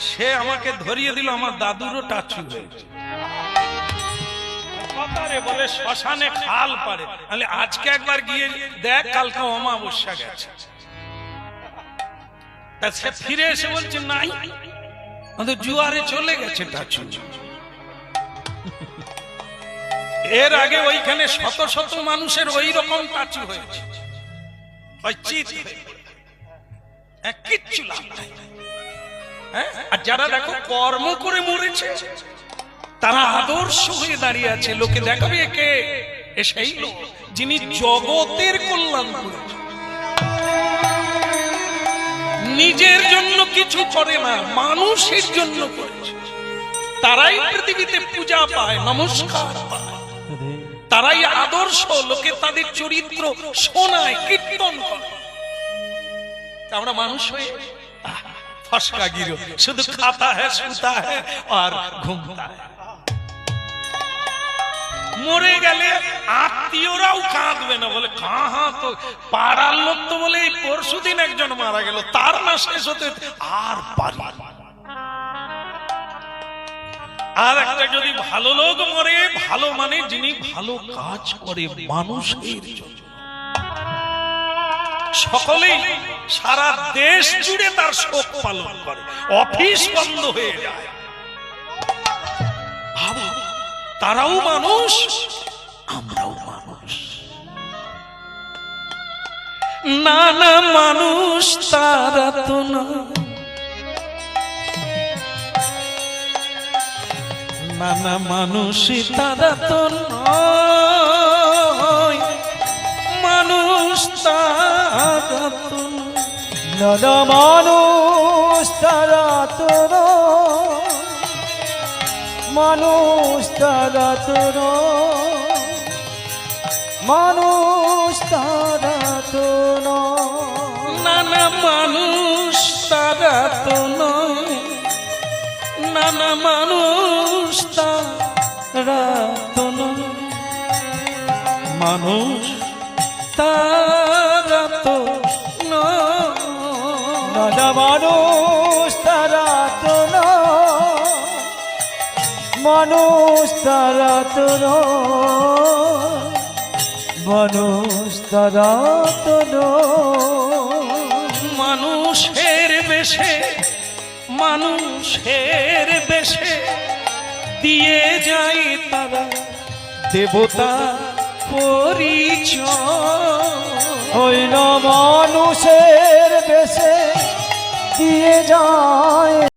সে আমাকে ধরিয়ে দিল আমার দাদুরও টাচু হয়েছে। বলে শ্মশানে খাল পারে, আজকে একবার গিয়ে দেখ, কালকে অমাবস্যা গেছে। তা সে ফিরে এসে বলছে নাই, জুয়ারে চলে গেছে টাচু। এর আগে ওইখানে শত শত মানুষের ওই রকম টাচু হয়েছে, কিচ্ছু লাভ নাই। আর যারা দেখো কর্ম করে মরেছে, তারা আদর্শ হয়ে দাঁড়িয়ে আছে, লোকে দেখাবে কে সেই লোক যিনি জগতের কল্যাণ করেছে, নিজের জন্য কিছু করে না, মানুষের জন্য করেছে। তারাই পৃথিবীতে পূজা পায়, নমস্কার পায়, তারাই আদর্শ, লোকে তাদের চরিত্র শোনায়, কীর্তন করে। আমরা মানুষ হয়ে ফসকা গিরো, শুধু খাতা হ্যাঁ, শুতা হ্যাঁ আর ঘুমতা হ্যাঁ। মরে গেলে আত্মীয়রাও কাঁদবে না, বলে কাহা তো পাড়ার লোক তো বলে এই পরশুদিন একজন মারা গেল, তার না শেষ হতে আর পারি। আর একটা যদি ভালো লোক মরে, ভালো মানে যিনি ভালো কাজ করে মানুষের জন্য, সকলেই সারা দেশ জুড়ে তার শোক পালন করে, অফিস বন্ধ হয়ে যায়। ভাবো, তারাও মানুষ, আমরাও মানুষ। নানা মানুষ তারা তো না, নানা মানুষ তারা তো নয়, মানুষ তারা তো নানা মানুষ তারা তো নয়, মানুষ তারা তো নয়, মানুষ তারা তো নয়, নানা মানুষ তারা তো নয়, নানা মানুষ তারা তো নয়, মানুষ তারা তো নয়, নানা মানুষ তারা তো নয়, মানুষ তারা তো নয়, মানুষ তারা তো নয়। মানুষের বেশে, মানুষের বেশে দিয়ে যায় তারা দেবতা পরিচয়, ওই না মানুষের বেশে দিয়ে যায়